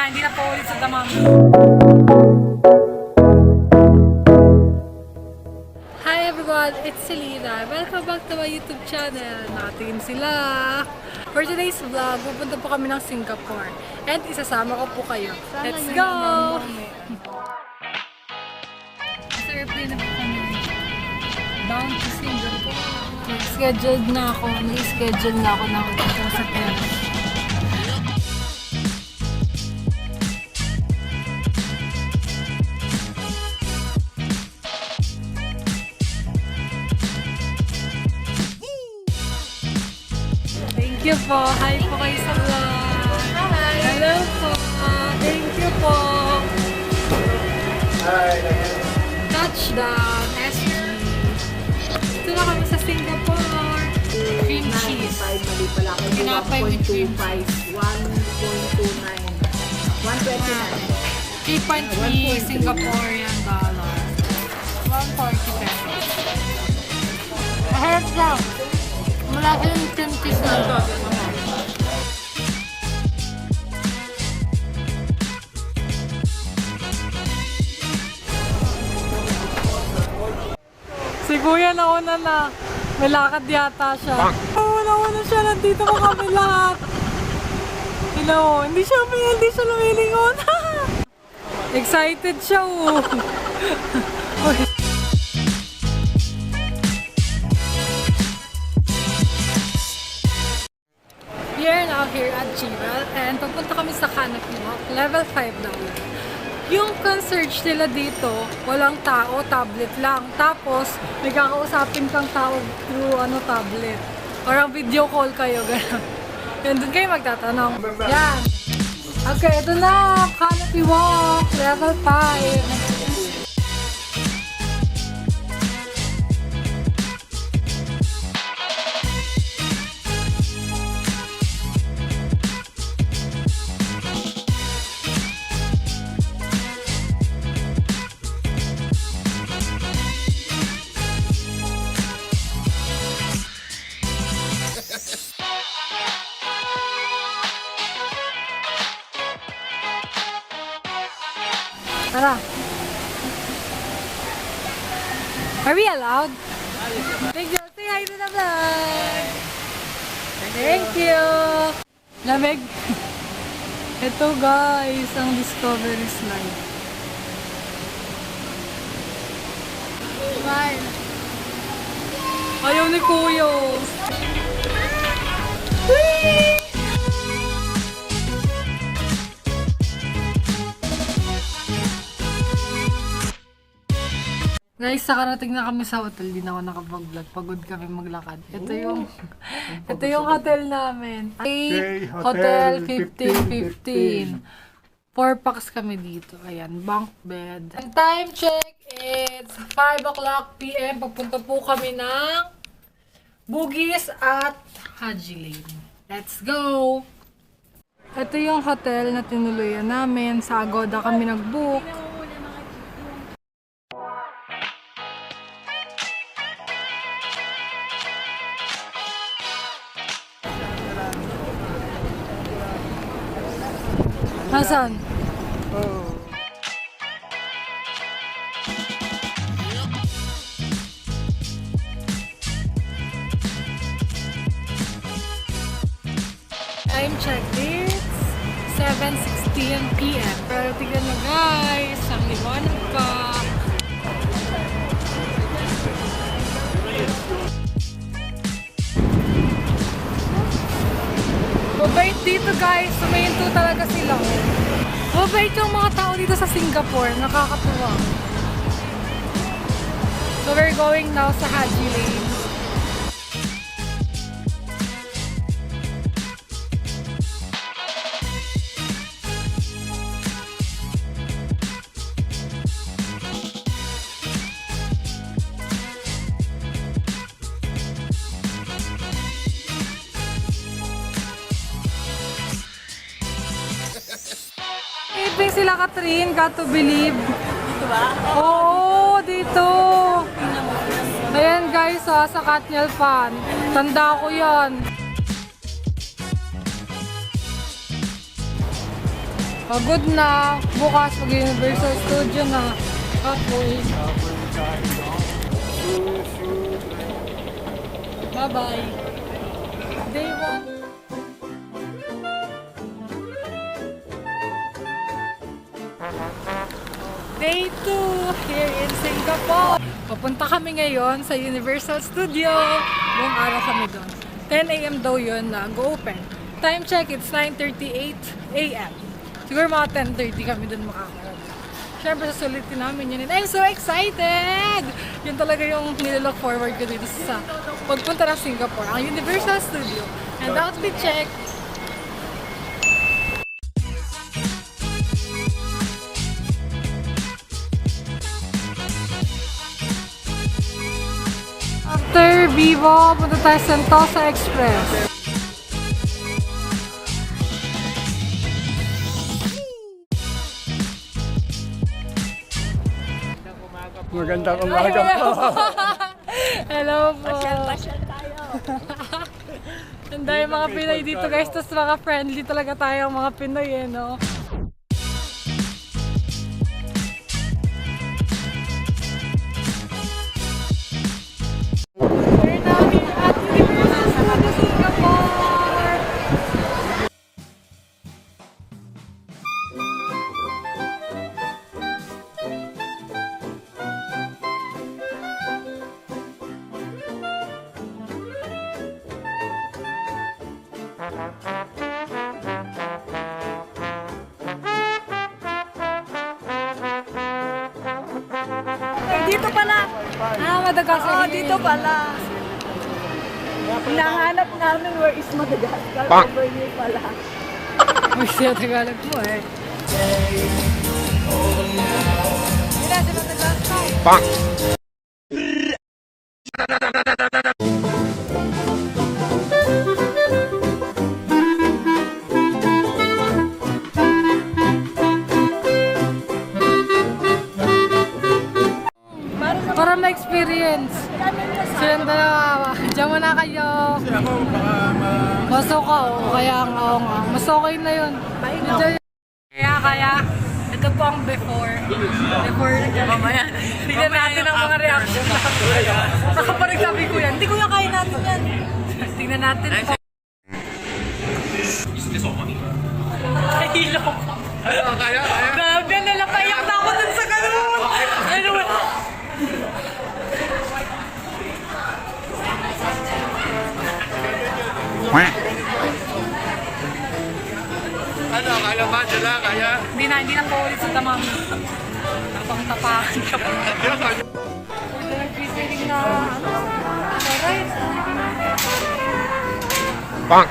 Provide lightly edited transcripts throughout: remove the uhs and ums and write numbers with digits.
Hindi na po ulit sa damam. Hi everyone, it's Selena. Welcome back to my YouTube channel. Nakatingin sila. For today's vlog, pupunta po kami ng Singapore. And isasama ko po kayo. Let's go! Sa airplane na po kami. Bound to Singapore. Nag-scheduled na ako. Nag-schedule na ako ng sa terrace. Thank you po. Hi po kayo sa vlog. Hi. Hello po. Thank you po. Hi. Touchdown. SG. Ito na kami sa Singapore. Cream cheese. Mali pala ako. Tinapay with cream cheese. 1.29. 129. 3.3 Singaporean dollar. 140 pesos. Maharap lang. Malaki yung cream cheese na ito. Si Kuya nauna na. May lakad yata siya. Nauna siya. Nandito ko kami lahat. Hindi siya lumilingon. Excited siya oh. We are now here at Jewel and pupunta kami sa Canopy Walk, level 5 daw. Yung concierge nila dito, walang tao, tablet lang. Tapos, may kakausapin kang tao through tablet. Parang video call kayo, gano'n. Yan, doon kayo magtatanong. Yan. Okay, ito na. Canopy Walk, level 5. Tara. Are we allowed? Thank you. Say hi to the vlog. Thank you. Lamig. Ito guys, ang Discovery slide. Smile. Ayaw ni Kuya. Whee! Guys, nakarating na kami sa hotel. Di na ako nakapag-vlog. Pagod kami maglakad. Ito yung hotel namin. Hotel 1515. 4 packs kami dito. Ayan, bunk bed. And time check, it's 5 o'clock PM. Pagpunta po kami ng Bugis at Haji Lane. Let's go! Ito yung hotel na tinuluyan namin. Sa Agoda kami nag-book. Hasan? Time check, it's 7:16 PM. Pero tignan na guys, ang liwanag pa. Mabait dito guys, sumahinto talaga sila. Mabait yung mga tao dito sa Singapore, nakakatuwa. So we're going now sa Haji Lane. Iping sila Catherine, got to believe. Dito ba? Oo, dito. Ayan guys, sa Katniel fan. Tanda ko yan. Pagod na. Bukas mag-Universal Studio na. Kapoy. Bye-bye. Day 1. Day 2 here in Singapore. Papunta kami ngayon sa Universal Studio. Buong araw kami doon. 10 a.m. daw yun na go-open. Time check, it's 9:38 a.m. Siguro mga 10:30 kami doon makakaroon. Siyempre, sasulitin namin yun. And I'm so excited! Yun talaga yung nililook forward ko dito sa pagpunta ng Singapore, ang Universal Studio. And outfit check. After Vivo, punta tayo sa Sentosa Express. Magandang umaga po. Hello po. Pasyal tayo. Ang dami mga Pinoy dito guys, tapos mga friendly talaga tayo mga Pinoy eh, no? We're now here at Universal Studio Singapore! Dito pala. Madagascar. Oh, dito pala. Hinahanap namin where is Madagascar. Over here pala. Uy, siya Tagalog mo eh. Mira, sa Madagascar. Para ma-experience. Silang dalawa. Diyan muna kayo. Masuka o kaya ang nga. Mas okay na yun. Enjoy. Kaya, ito po ang before. Before mamaya. Tignan natin ang mga reaction. Nakaparig sabi ko yan. Hindi ko na kaya natin yan. Tignan natin po. Hilo. Kaya? Grabe, nalapayak na ako dun sa ganun. Ano ba? Ano, kaya ba sila? Kaya? Hindi na po ulit sa tamang tapang-tapakan ka pa. Ito nag-feeling na ano, alright. Bang!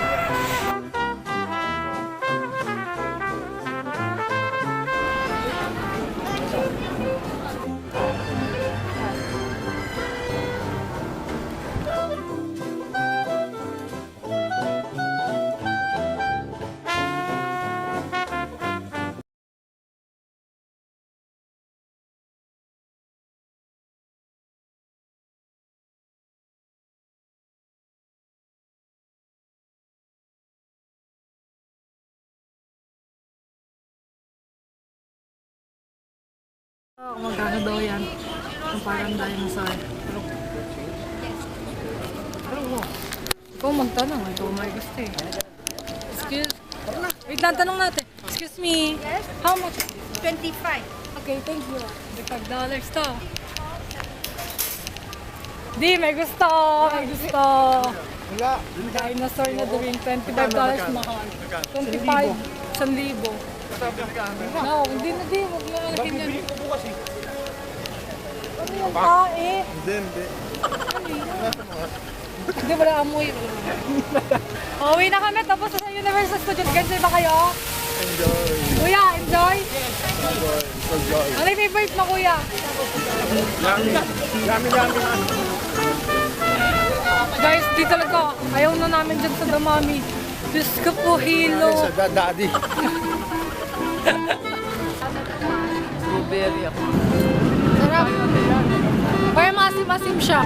Kung magkano daw yan. Kung parang dinosaur. Ikaw magtanong. Ikaw may gusto eh. Excuse. Wait lang, tanong natin. Excuse me. Yes? How much? 25. Okay, thank you. $5 to. Di, may gusto. May gusto. Wala. Dinosaur na doon. $25 mahal. 25. 1,000. No, hindi na di. Huwag na alagin yan. Bibili ko bukas eh. Ano yung tae? Hindi. Hindi wala amoy. Uwi na kami tapos sa Universal Studio. Nag-enjoy ba kayo? Enjoy. Kuya, enjoy? Enjoy. Ano yung favorite mo, kuya? Yummy. Yummy. Guys, di talaga. Ayaw na namin dyan sa Damami. Diyos ko po, Hilo. Sa daddy. Strawberry ako. Sarap. Kaya masim-masim siya.